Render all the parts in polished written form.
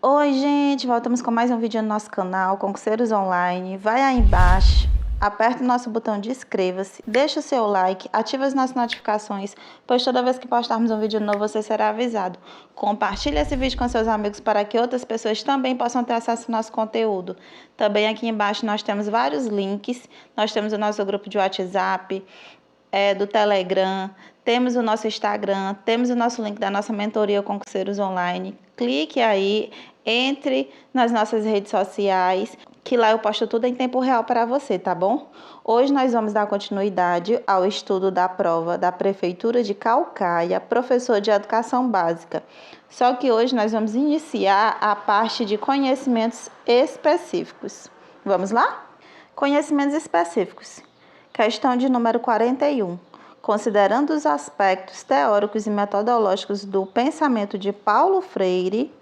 Oi, gente, voltamos com mais um vídeo no nosso canal, Concurseiros Online. Vai aí embaixo, aperta o nosso botão de inscreva-se, deixa o seu like, ativa as nossas notificações, pois toda vez que postarmos um vídeo novo você será avisado. Compartilhe esse vídeo com seus amigos para que outras pessoas também possam ter acesso ao nosso conteúdo. Também aqui embaixo nós temos vários links, nós temos o nosso grupo de WhatsApp, do Telegram, temos o nosso Instagram, temos o nosso link da nossa mentoria Concurseiros Online. Clique aí, entre nas nossas redes sociais, que lá eu posto tudo em tempo real para você, tá bom? Hoje nós vamos dar continuidade ao estudo da prova da Prefeitura de Caucaia, professor de Educação Básica. Só que hoje nós vamos iniciar a parte de conhecimentos específicos. Vamos lá? Conhecimentos específicos. Questão de número 41. Considerando os aspectos teóricos e metodológicos do pensamento de Paulo Freire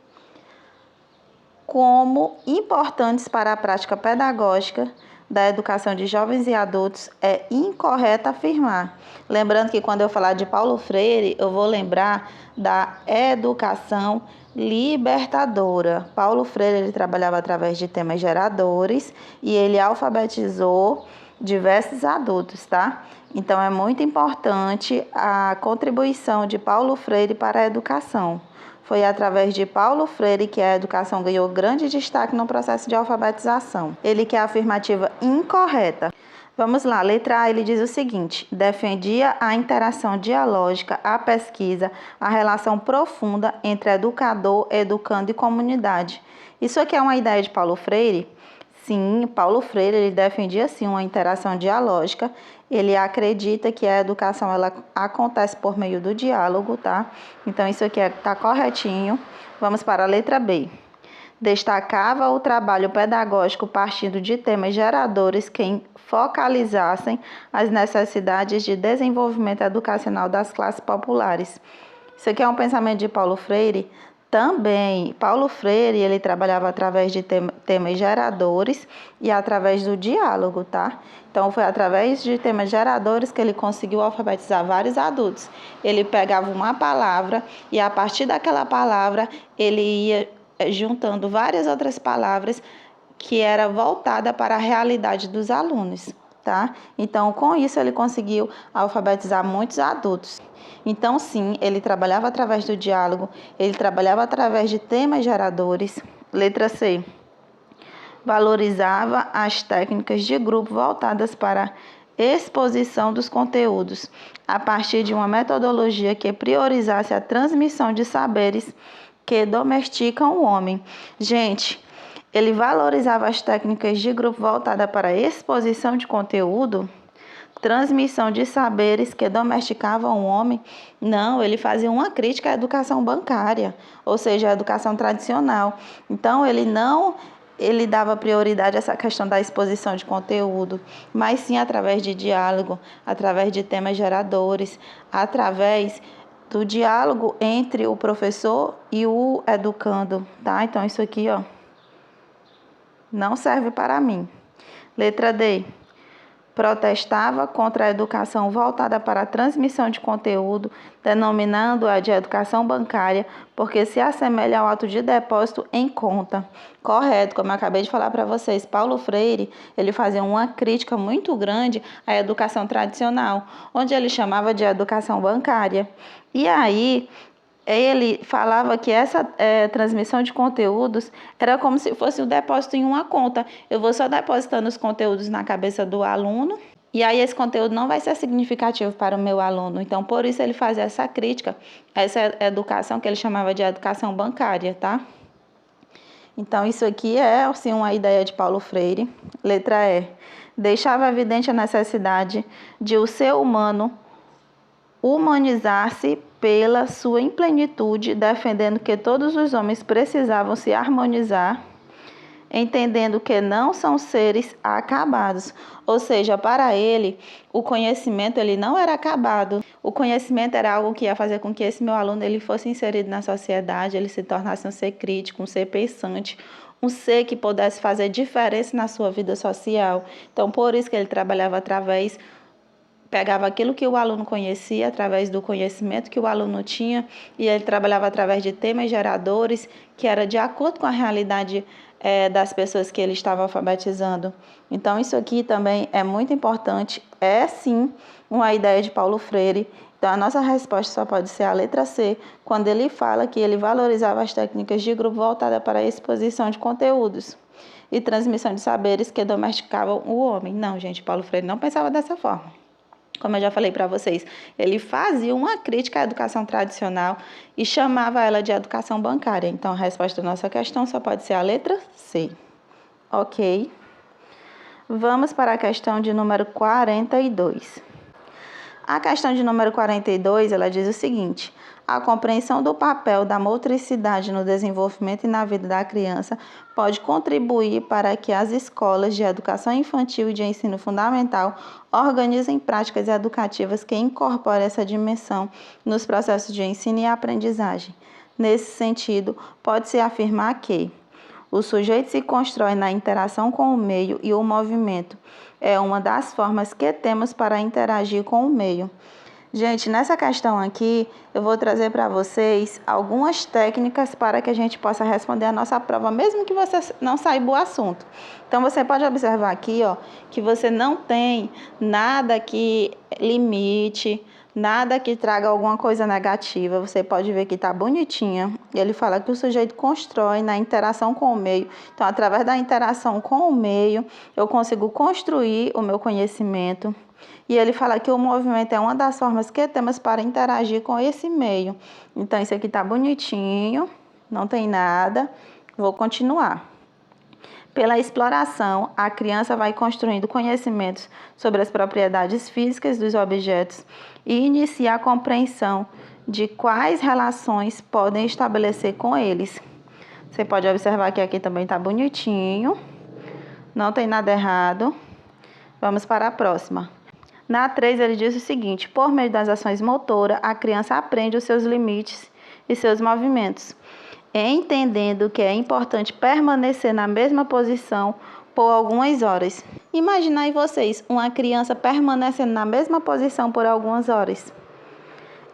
como importantes para a prática pedagógica da educação de jovens e adultos, é incorreto afirmar. Lembrando que quando eu falar de Paulo Freire, eu vou lembrar da educação libertadora. Paulo Freire, ele trabalhava através de temas geradores e ele alfabetizou diversos adultos, tá? Então, é muito importante a contribuição de Paulo Freire para a educação. Foi através de Paulo Freire que a educação ganhou grande destaque no processo de alfabetização. Ele quer a afirmativa incorreta. Vamos lá, letra A, ele diz o seguinte: defendia a interação dialógica, a pesquisa, a relação profunda entre educador, educando e comunidade. Isso aqui é uma ideia de Paulo Freire? Sim, Paulo Freire, ele defendia sim uma interação dialógica. Ele acredita que a educação ela acontece por meio do diálogo, tá? Então isso aqui tá corretinho. Vamos para a letra B. Destacava o trabalho pedagógico partindo de temas geradores que focalizassem as necessidades de desenvolvimento educacional das classes populares. Isso aqui é um pensamento de Paulo Freire? Também, Paulo Freire, ele trabalhava através de temas geradores e através do diálogo, tá? Então, foi através de temas geradores que ele conseguiu alfabetizar vários adultos. Ele pegava uma palavra e, a partir daquela palavra, ele ia juntando várias outras palavras que era voltada para a realidade dos alunos, tá? Então, com isso, ele conseguiu alfabetizar muitos adultos. Então, sim, ele trabalhava através do diálogo, ele trabalhava através de temas geradores. Letra C. Valorizava as técnicas de grupo voltadas para a exposição dos conteúdos, a partir de uma metodologia que priorizasse a transmissão de saberes que domesticam o homem. Gente, ele valorizava as técnicas de grupo voltadas para a exposição de conteúdo, transmissão de saberes que domesticavam o homem. Não, ele fazia uma crítica à educação bancária, ou seja, à educação tradicional. Então, ele dava prioridade a essa questão da exposição de conteúdo, mas sim através de diálogo, através de temas geradores, através do diálogo entre o professor e o educando, tá? Então, isso aqui, ó, não serve para mim. Letra D. Protestava contra a educação voltada para a transmissão de conteúdo, denominando-a de educação bancária, porque se assemelha ao ato de depósito em conta. Correto, como eu acabei de falar para vocês, Paulo Freire, ele fazia uma crítica muito grande à educação tradicional, onde ele chamava de educação bancária. E aí, ele falava que essa transmissão de conteúdos era como se fosse um depósito em uma conta. Eu vou só depositando os conteúdos na cabeça do aluno e aí esse conteúdo não vai ser significativo para o meu aluno. Então, por isso ele fazia essa crítica, essa educação que ele chamava de educação bancária, tá? Então, isso aqui é assim, uma ideia de Paulo Freire. Letra E. Deixava evidente a necessidade de o ser humano humanizar-se pela sua implenitude, defendendo que todos os homens precisavam se harmonizar, entendendo que não são seres acabados. Ou seja, para ele, o conhecimento ele não era acabado. O conhecimento era algo que ia fazer com que esse meu aluno ele fosse inserido na sociedade, ele se tornasse um ser crítico, um ser pensante, um ser que pudesse fazer diferença na sua vida social. Então, por isso que ele trabalhava através pegava aquilo que o aluno conhecia, através do conhecimento que o aluno tinha, e ele trabalhava através de temas geradores, que era de acordo com a realidade das pessoas que ele estava alfabetizando. Então, isso aqui também é muito importante, é sim uma ideia de Paulo Freire. Então, a nossa resposta só pode ser a letra C, quando ele fala que ele valorizava as técnicas de grupo voltadas para a exposição de conteúdos e transmissão de saberes que domesticavam o homem. Não, gente, Paulo Freire não pensava dessa forma. Como eu já falei para vocês, ele fazia uma crítica à educação tradicional e chamava ela de educação bancária. Então, a resposta da nossa questão só pode ser a letra C. Ok? Vamos para a questão de número 42. A questão de número 42, ela diz o seguinte: a compreensão do papel da motricidade no desenvolvimento e na vida da criança pode contribuir para que as escolas de educação infantil e de ensino fundamental organizem práticas educativas que incorporem essa dimensão nos processos de ensino e aprendizagem. Nesse sentido, pode-se afirmar que o sujeito se constrói na interação com o meio e o movimento é uma das formas que temos para interagir com o meio. Gente, nessa questão aqui, eu vou trazer para vocês algumas técnicas para que a gente possa responder a nossa prova, mesmo que você não saiba o assunto. Então, você pode observar aqui, ó, que você não tem nada que limite, nada que traga alguma coisa negativa. Você pode ver que está bonitinha. Ele fala que o sujeito constrói na interação com o meio. Então, através da interação com o meio, eu consigo construir o meu conhecimento. E ele fala que o movimento é uma das formas que temos para interagir com esse meio. Então, isso aqui está bonitinho, não tem nada. Vou continuar. Pela exploração, a criança vai construindo conhecimentos sobre as propriedades físicas dos objetos e inicia a compreensão de quais relações podem estabelecer com eles. Você pode observar que aqui também está bonitinho, não tem nada errado. Vamos para a próxima. Na 3, ele diz o seguinte: por meio das ações motoras, a criança aprende os seus limites e seus movimentos, entendendo que é importante permanecer na mesma posição por algumas horas. Imagina aí vocês, uma criança permanecendo na mesma posição por algumas horas.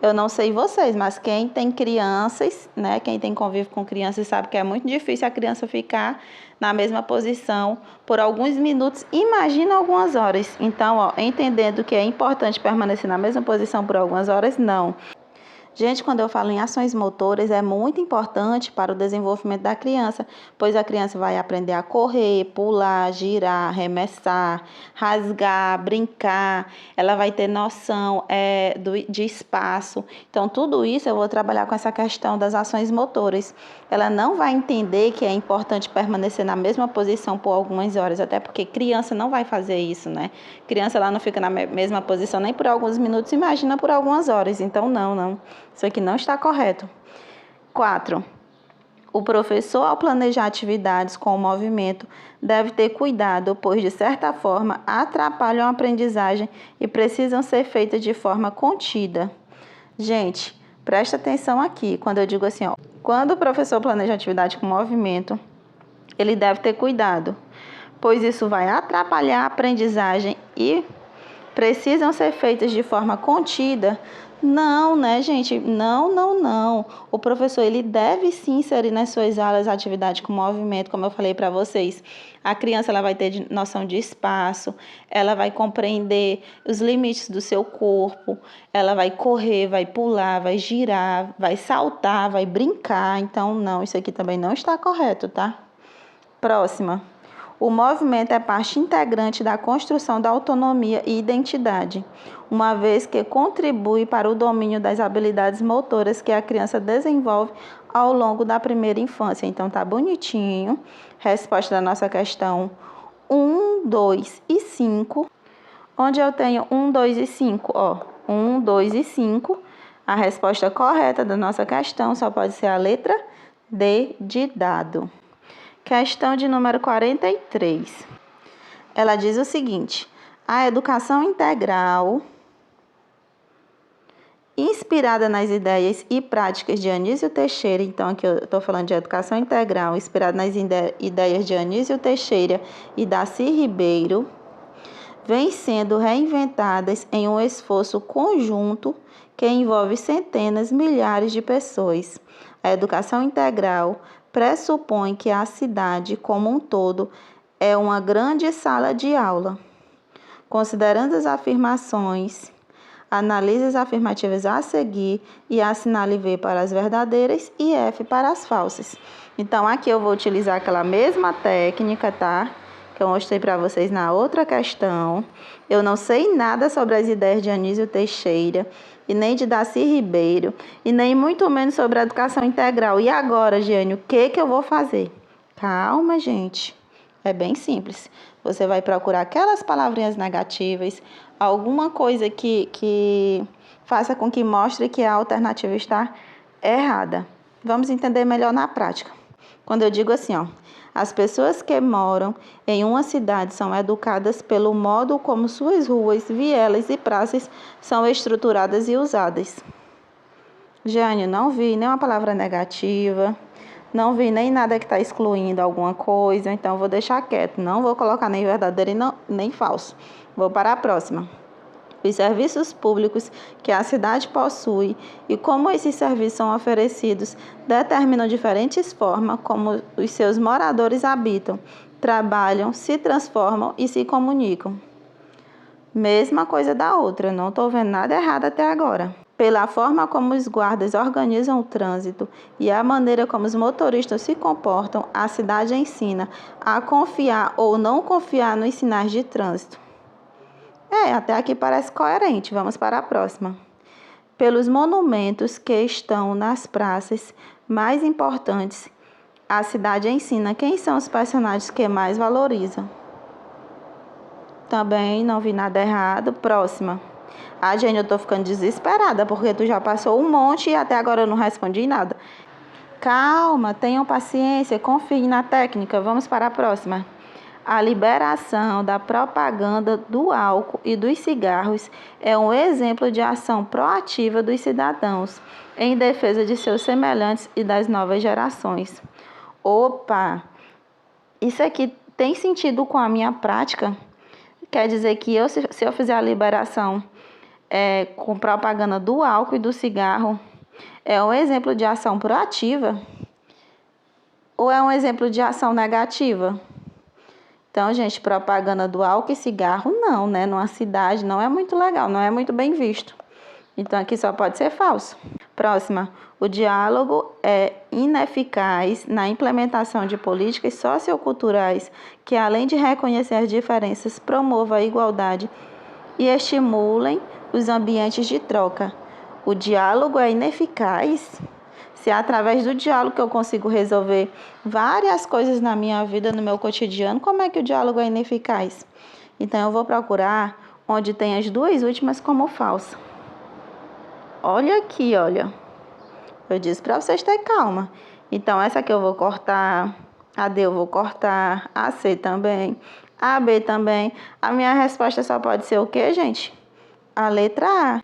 Eu não sei vocês, mas quem tem crianças, né, quem tem convívio com crianças sabe que é muito difícil a criança ficar na mesma posição por alguns minutos, imagina algumas horas. Então, ó, entendendo que é importante permanecer na mesma posição por algumas horas, não. Gente, quando eu falo em ações motoras, é muito importante para o desenvolvimento da criança, pois a criança vai aprender a correr, pular, girar, arremessar, rasgar, brincar, ela vai ter noção de espaço. Então, tudo isso eu vou trabalhar com essa questão das ações motoras. Ela não vai entender que é importante permanecer na mesma posição por algumas horas, até porque criança não vai fazer isso, né? Criança, ela não fica na mesma posição nem por alguns minutos, imagina por algumas horas. Então, não. Isso aqui não está correto. 4. O professor, ao planejar atividades com o movimento, deve ter cuidado, pois, de certa forma, atrapalham a aprendizagem e precisam ser feitas de forma contida. Gente, presta atenção aqui, quando eu digo assim, ó, quando o professor planeja atividade com movimento, ele deve ter cuidado, pois isso vai atrapalhar a aprendizagem e precisam ser feitas de forma contida. Não, né, gente? Não. O professor, ele deve sim inserir nas suas aulas atividade com movimento, como eu falei para vocês. A criança, ela vai ter noção de espaço, ela vai compreender os limites do seu corpo, ela vai correr, vai pular, vai girar, vai saltar, vai brincar. Então, não, isso aqui também não está correto, tá? Próxima. O movimento é parte integrante da construção da autonomia e identidade, uma vez que contribui para o domínio das habilidades motoras que a criança desenvolve ao longo da primeira infância. Então, tá bonitinho. Resposta da nossa questão 1, 2 e 5. Onde eu tenho 1, 2 e 5? Ó, 1, 2 e 5. A resposta correta da nossa questão só pode ser a letra D de dado. Questão de número 43. Ela diz o seguinte: a educação integral, inspirada nas ideias e práticas de Anísio Teixeira, então aqui eu estou falando de educação integral, inspirada nas ideias de Anísio Teixeira e Darcy Ribeiro, vêm sendo reinventadas em um esforço conjunto que envolve centenas, milhares de pessoas. A educação integral pressupõe que a cidade como um todo é uma grande sala de aula. Considerando as afirmações, analise as afirmativas a seguir e assinale V para as verdadeiras e F para as falsas. Então, aqui eu vou utilizar aquela mesma técnica, tá? Que eu mostrei para vocês na outra questão. Eu não sei nada sobre as ideias de Anísio Teixeira e nem de Darcy Ribeiro e nem muito menos sobre a educação integral. E agora, Giane, o que eu vou fazer? Calma, gente. É bem simples. Você vai procurar aquelas palavrinhas negativas, alguma coisa que faça com que mostre que a alternativa está errada. Vamos entender melhor na prática. Quando eu digo assim, as pessoas que moram em uma cidade são educadas pelo modo como suas ruas, vielas e praças são estruturadas e usadas. Jane, não vi nenhuma palavra negativa. Não vi nem nada que está excluindo alguma coisa, então vou deixar quieto. Não vou colocar nem verdadeiro nem falso. Vou para a próxima. Os serviços públicos que a cidade possui e como esses serviços são oferecidos determinam diferentes formas como os seus moradores habitam, trabalham, se transformam e se comunicam. Mesma coisa da outra, não estou vendo nada errado até agora. Pela forma como os guardas organizam o trânsito e a maneira como os motoristas se comportam, a cidade ensina a confiar ou não confiar nos sinais de trânsito. Até aqui parece coerente. Vamos para a próxima. Pelos monumentos que estão nas praças mais importantes, a cidade ensina quem são os personagens que mais valorizam. Também não vi nada errado. Próxima. Gente, eu tô ficando desesperada, porque tu já passou um monte e até agora eu não respondi nada. Calma, tenham paciência, confie na técnica. Vamos para a próxima. A liberação da propaganda do álcool e dos cigarros é um exemplo de ação proativa dos cidadãos em defesa de seus semelhantes e das novas gerações. Opa! Isso aqui tem sentido com a minha prática? Quer dizer que se eu fizer a liberação com propaganda do álcool e do cigarro, é um exemplo de ação proativa? Ou é um exemplo de ação negativa? Então, gente, propaganda do álcool e cigarro, não, né? Numa cidade não é muito legal, não é muito bem visto. Então, aqui só pode ser falso. Próxima. O diálogo é ineficaz na implementação de políticas socioculturais que, além de reconhecer as diferenças, promovam a igualdade e estimulem os ambientes de troca. O diálogo é ineficaz? Se é através do diálogo que eu consigo resolver várias coisas na minha vida, no meu cotidiano, como é que o diálogo é ineficaz? Então, eu vou procurar onde tem as duas últimas como falsa. Olha aqui, olha. Eu disse para vocês terem calma. Então, essa aqui eu vou cortar. A D eu vou cortar. A C também. A B também. A minha resposta só pode ser o quê, gente? A letra A.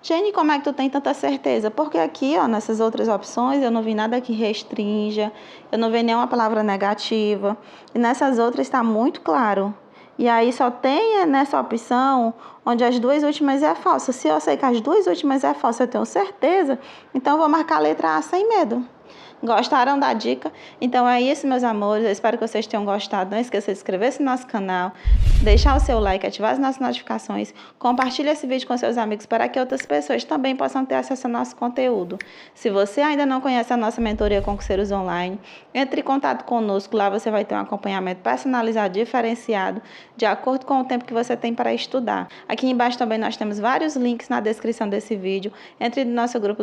Jenny, como é que tu tem tanta certeza? Porque aqui, nessas outras opções, eu não vi nada que restrinja, eu não vi nenhuma palavra negativa. E nessas outras está muito claro. E aí só tem nessa opção onde as duas últimas é falsa. Se eu sei que as duas últimas é falsa, eu tenho certeza, então eu vou marcar a letra A sem medo. Gostaram da dica? Então é isso, meus amores. Eu espero que vocês tenham gostado. Não esqueça de inscrever-se no nosso canal, deixar o seu like, ativar as nossas notificações, compartilhe esse vídeo com seus amigos para que outras pessoas também possam ter acesso ao nosso conteúdo. Se você ainda não conhece a nossa mentoria Concurseiros Online, entre em contato conosco. Lá você vai ter um acompanhamento personalizado, diferenciado, de acordo com o tempo que você tem para estudar. Aqui embaixo também nós temos vários links na descrição desse vídeo. Entre no nosso grupo do